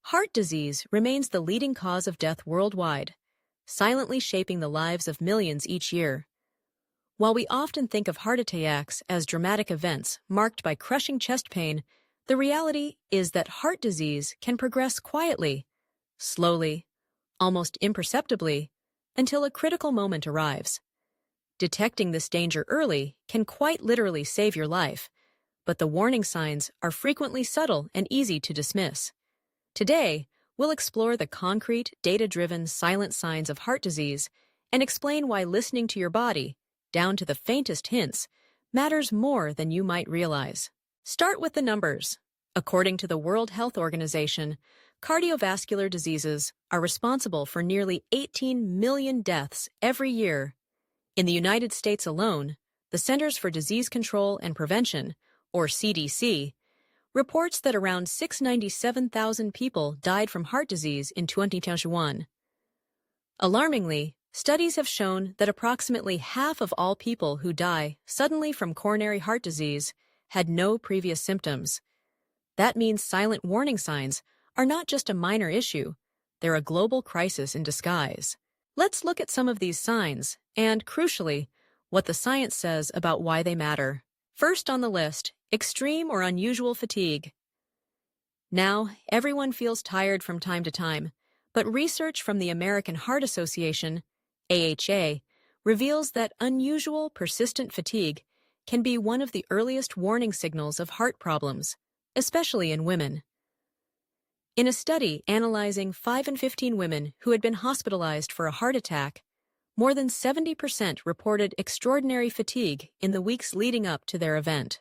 Heart disease remains the leading cause of death worldwide, silently shaping the lives of millions each year. While we often think of heart attacks as dramatic events marked by crushing chest pain, the reality is that heart disease can progress quietly, slowly, almost imperceptibly, until a critical moment arrives. Detecting this danger early can quite literally save your life, but the warning signs are frequently subtle and easy to dismiss. Today, we'll explore the concrete, data-driven, silent signs of heart disease and explain why listening to your body, down to the faintest hints, matters more than you might realize. Start with the numbers. According to the World Health Organization, cardiovascular diseases are responsible for nearly 18 million deaths every year. In the United States alone, the Centers for Disease Control and Prevention, or CDC, reports that around 697,000 people died from heart disease in 2021. Alarmingly, studies have shown that approximately half of all people who die suddenly from coronary heart disease had no previous symptoms. That means silent warning signs are not just a minor issue, they're a global crisis in disguise. Let's look at some of these signs and, crucially, what the science says about why they matter. First on the list, extreme or unusual fatigue. Now, everyone feels tired from time to time, but research from the American Heart Association, AHA, reveals that unusual, persistent fatigue can be one of the earliest warning signals of heart problems, especially in women. In a study analyzing 5 and 15 women who had been hospitalized for a heart attack, more than 70% reported extraordinary fatigue in the weeks leading up to their event.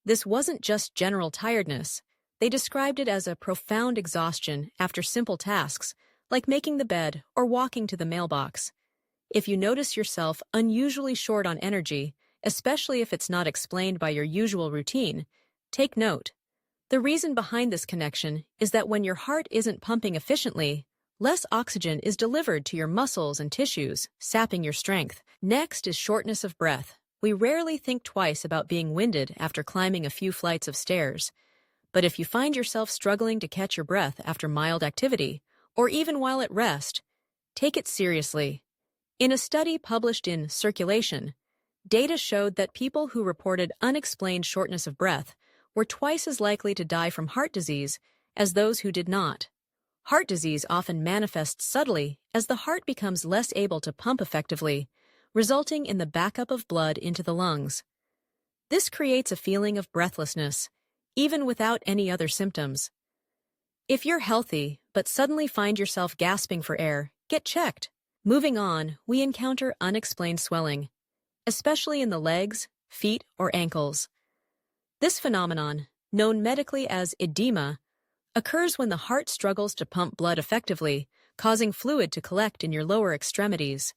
This wasn't just general tiredness. They described it as a profound exhaustion after simple tasks, like making the bed or walking to the mailbox. If you notice yourself unusually short on energy, especially if it's not explained by your usual routine, take note. The reason behind this connection is that when your heart isn't pumping efficiently, less oxygen is delivered to your muscles and tissues, sapping your strength. Next is shortness of breath. We rarely think twice about being winded after climbing a few flights of stairs. But if you find yourself struggling to catch your breath after mild activity, or even while at rest, take it seriously. In a study published in Circulation, data showed that people who reported unexplained shortness of breath were twice as likely to die from heart disease as those who did not. Heart disease often manifests subtly as the heart becomes less able to pump effectively, resulting in the backup of blood into the lungs. This creates a feeling of breathlessness, even without any other symptoms. If you're healthy but suddenly find yourself gasping for air, get checked. Moving on, we encounter unexplained swelling, especially in the legs, feet, or ankles. This phenomenon, known medically as edema, occurs when the heart struggles to pump blood effectively, causing fluid to collect in your lower extremities.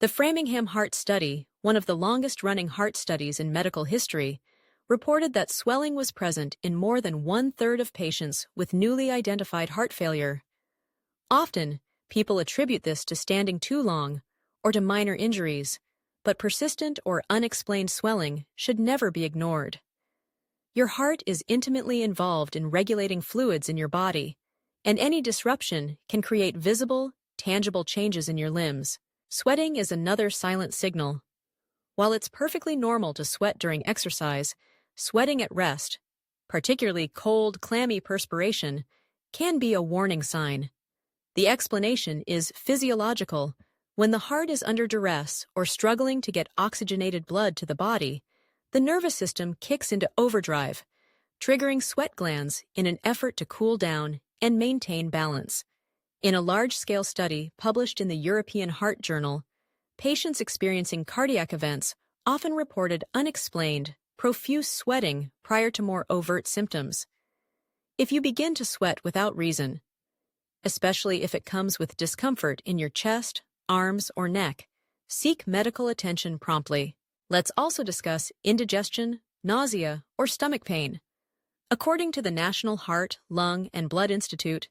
The Framingham Heart Study, one of the longest-running heart studies in medical history, reported that swelling was present in more than one-third of patients with newly identified heart failure. Often, people attribute this to standing too long or to minor injuries, but persistent or unexplained swelling should never be ignored. Your heart is intimately involved in regulating fluids in your body, and any disruption can create visible, tangible changes in your limbs. Sweating is another silent signal. While it's perfectly normal to sweat during exercise, sweating at rest, particularly cold, clammy perspiration, can be a warning sign. The explanation is physiological. When the heart is under duress or struggling to get oxygenated blood to the body, the nervous system kicks into overdrive, triggering sweat glands in an effort to cool down and maintain balance. In a large-scale study published in the European Heart Journal, patients experiencing cardiac events often reported unexplained, profuse sweating prior to more overt symptoms. If you begin to sweat without reason, especially if it comes with discomfort in your chest, arms, or neck, seek medical attention promptly. Let's also discuss indigestion, nausea, or stomach pain. According to the National Heart, Lung, and Blood Institute,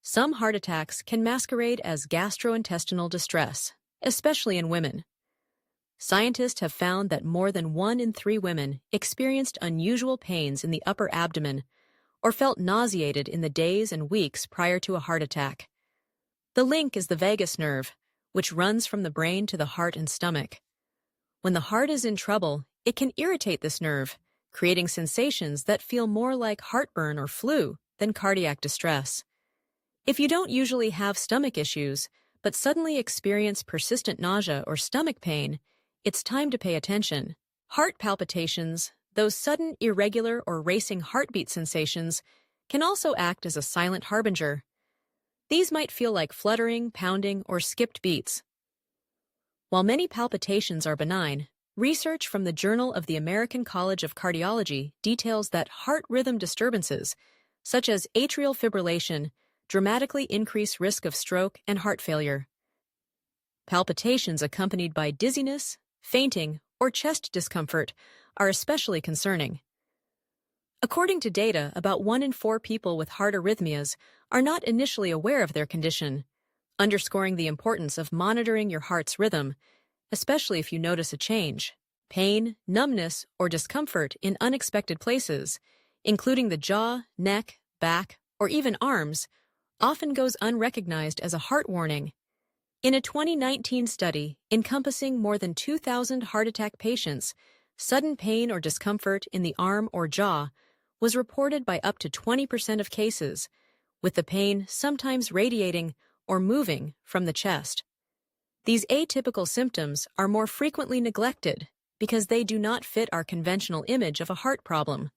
some heart attacks can masquerade as gastrointestinal distress, especially in women. Scientists have found that more than 1 in 3 women experienced unusual pains in the upper abdomen or felt nauseated in the days and weeks prior to a heart attack. The link is the vagus nerve, which runs from the brain to the heart and stomach. When the heart is in trouble, it can irritate this nerve, creating sensations that feel more like heartburn or flu than cardiac distress. If you don't usually have stomach issues, but suddenly experience persistent nausea or stomach pain, it's time to pay attention. Heart palpitations, those sudden irregular or racing heartbeat sensations, can also act as a silent harbinger. These might feel like fluttering, pounding, or skipped beats. While many palpitations are benign, research from the Journal of the American College of Cardiology details that heart rhythm disturbances, such as atrial fibrillation, dramatically increase risk of stroke and heart failure. Palpitations accompanied by dizziness, fainting, or chest discomfort are especially concerning. According to data, about 1 in 4 people with heart arrhythmias are not initially aware of their condition, underscoring the importance of monitoring your heart's rhythm, especially if you notice a change, pain, numbness, or discomfort in unexpected places, including the jaw, neck, back, or even arms, often goes unrecognized as a heart warning. In a 2019 study encompassing more than 2,000 heart attack patients, sudden pain or discomfort in the arm or jaw was reported by up to 20% of cases, with the pain sometimes radiating or moving from the chest. These atypical symptoms are more frequently neglected because they do not fit our conventional image of a heart problem.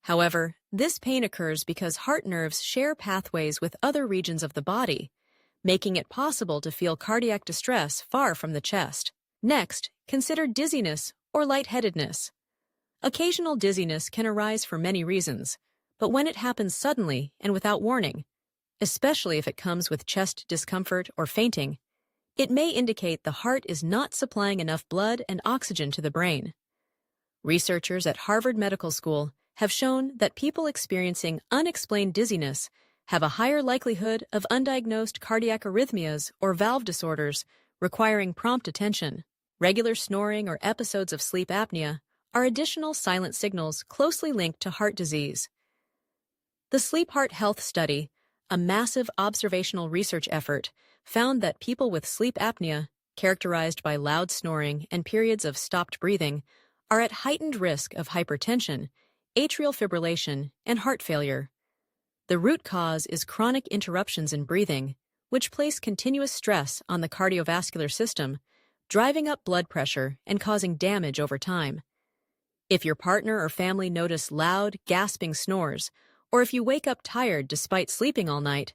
However, this pain occurs because heart nerves share pathways with other regions of the body, making it possible to feel cardiac distress far from the chest. Next, consider dizziness or lightheadedness. Occasional dizziness can arise for many reasons, but when it happens suddenly and without warning, especially if it comes with chest discomfort or fainting, it may indicate the heart is not supplying enough blood and oxygen to the brain. Researchers at Harvard Medical School have shown that people experiencing unexplained dizziness have a higher likelihood of undiagnosed cardiac arrhythmias or valve disorders requiring prompt attention. Regular snoring or episodes of sleep apnea are additional silent signals closely linked to heart disease. The Sleep Heart Health Study, a massive observational research effort, found that people with sleep apnea, characterized by loud snoring and periods of stopped breathing, are at heightened risk of hypertension, atrial fibrillation, and heart failure. The root cause is chronic interruptions in breathing, which place continuous stress on the cardiovascular system, driving up blood pressure and causing damage over time. If your partner or family notice loud, gasping snores, or if you wake up tired despite sleeping all night,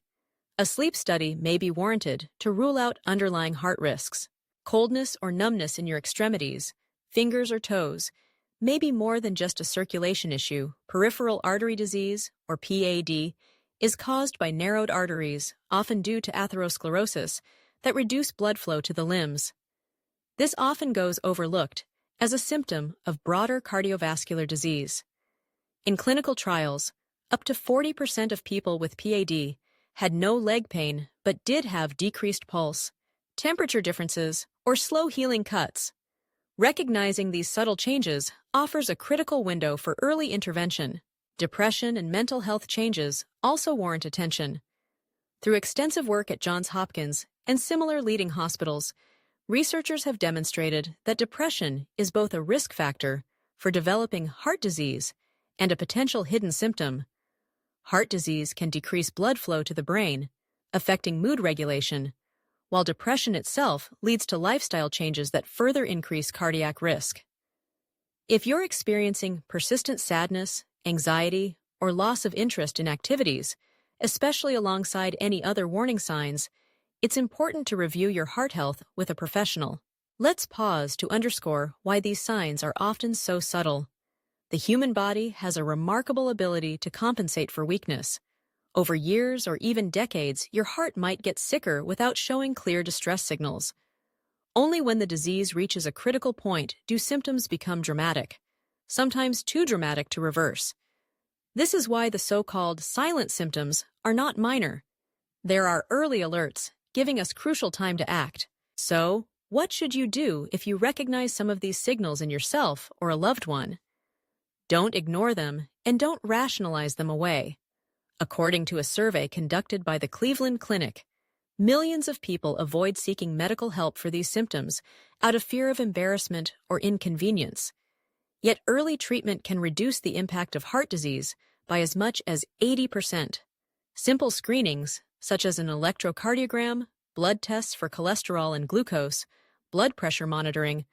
a sleep study may be warranted to rule out underlying heart risks. Coldness or numbness in your extremities, fingers or toes, may be more than just a circulation issue. Peripheral artery disease, or PAD, is caused by narrowed arteries, often due to atherosclerosis, that reduce blood flow to the limbs. This often goes overlooked as a symptom of broader cardiovascular disease. In clinical trials, up to 40% of people with PAD had no leg pain but did have decreased pulse, temperature differences, or slow healing cuts. Recognizing these subtle changes offers a critical window for early intervention. Depression and mental health changes also warrant attention. Through extensive work at Johns Hopkins and similar leading hospitals, researchers have demonstrated that depression is both a risk factor for developing heart disease and a potential hidden symptom. Heart disease can decrease blood flow to the brain, affecting mood regulation, while depression itself leads to lifestyle changes that further increase cardiac risk. If you're experiencing persistent sadness, anxiety, or loss of interest in activities, especially alongside any other warning signs, it's important to review your heart health with a professional. Let's pause to underscore why these signs are often so subtle. The human body has a remarkable ability to compensate for weakness. Over years or even decades, your heart might get sicker without showing clear distress signals. Only when the disease reaches a critical point do symptoms become dramatic, sometimes too dramatic to reverse. This is why the so-called silent symptoms are not minor. There are early alerts, giving us crucial time to act. So, what should you do if you recognize some of these signals in yourself or a loved one? Don't ignore them. and don't rationalize them away. According to a survey conducted by the Cleveland Clinic, millions of people avoid seeking medical help for these symptoms out of fear of embarrassment or inconvenience. Yet early treatment can reduce the impact of heart disease by as much as 80%. Simple screenings, such as an electrocardiogram, blood tests for cholesterol and glucose, blood pressure monitoring,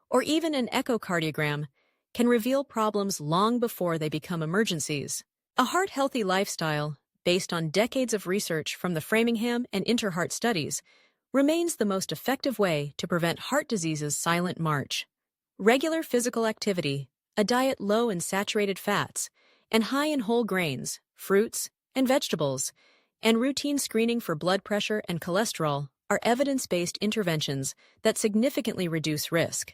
or even an echocardiogram, can reveal problems long before they become emergencies. A heart-healthy lifestyle, based on decades of research from the Framingham and Interheart studies, remains the most effective way to prevent heart disease's silent march. Regular physical activity, a diet low in saturated fats, and high in whole grains, fruits, and vegetables, and routine screening for blood pressure and cholesterol are evidence-based interventions that significantly reduce risk.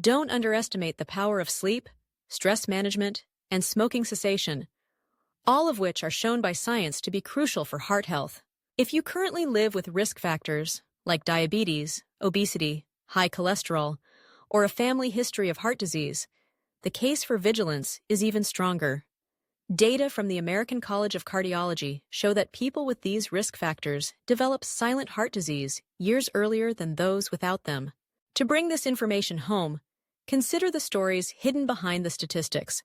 Don't underestimate the power of sleep, stress management, and smoking cessation, all of which are shown by science to be crucial for heart health. If you currently live with risk factors like diabetes, obesity, high cholesterol, or a family history of heart disease, the case for vigilance is even stronger. Data from the American College of Cardiology show that people with these risk factors develop silent heart disease years earlier than those without them. To bring this information home, consider the stories hidden behind the statistics.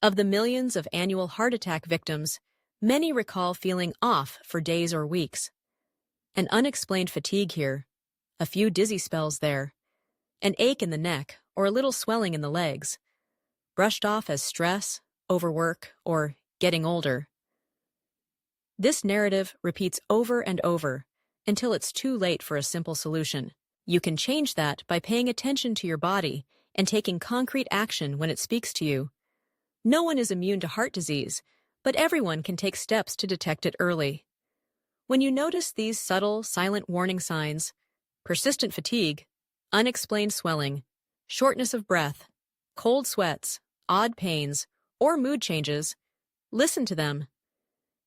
Of the millions of annual heart attack victims, many recall feeling off for days or weeks. An unexplained fatigue here, a few dizzy spells there, an ache in the neck or a little swelling in the legs, brushed off as stress, overwork, or getting older. This narrative repeats over and over until it's too late for a simple solution. You can change that by paying attention to your body and taking concrete action when it speaks to you. No one is immune to heart disease, but everyone can take steps to detect it early. When you notice these subtle, silent warning signs, persistent fatigue, unexplained swelling, shortness of breath, cold sweats, odd pains, or mood changes, listen to them.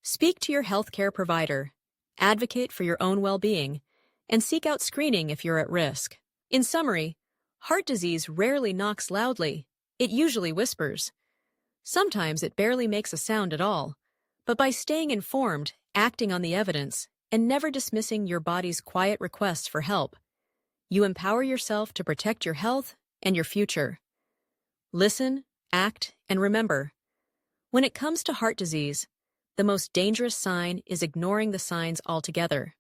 Speak to your healthcare provider, advocate for your own well-being, and seek out screening if you're at risk. In summary, heart disease rarely knocks loudly. It usually whispers. Sometimes it barely makes a sound at all, but by staying informed, acting on the evidence, and never dismissing your body's quiet requests for help, you empower yourself to protect your health and your future. Listen, act, and remember, when it comes to heart disease, the most dangerous sign is ignoring the signs altogether.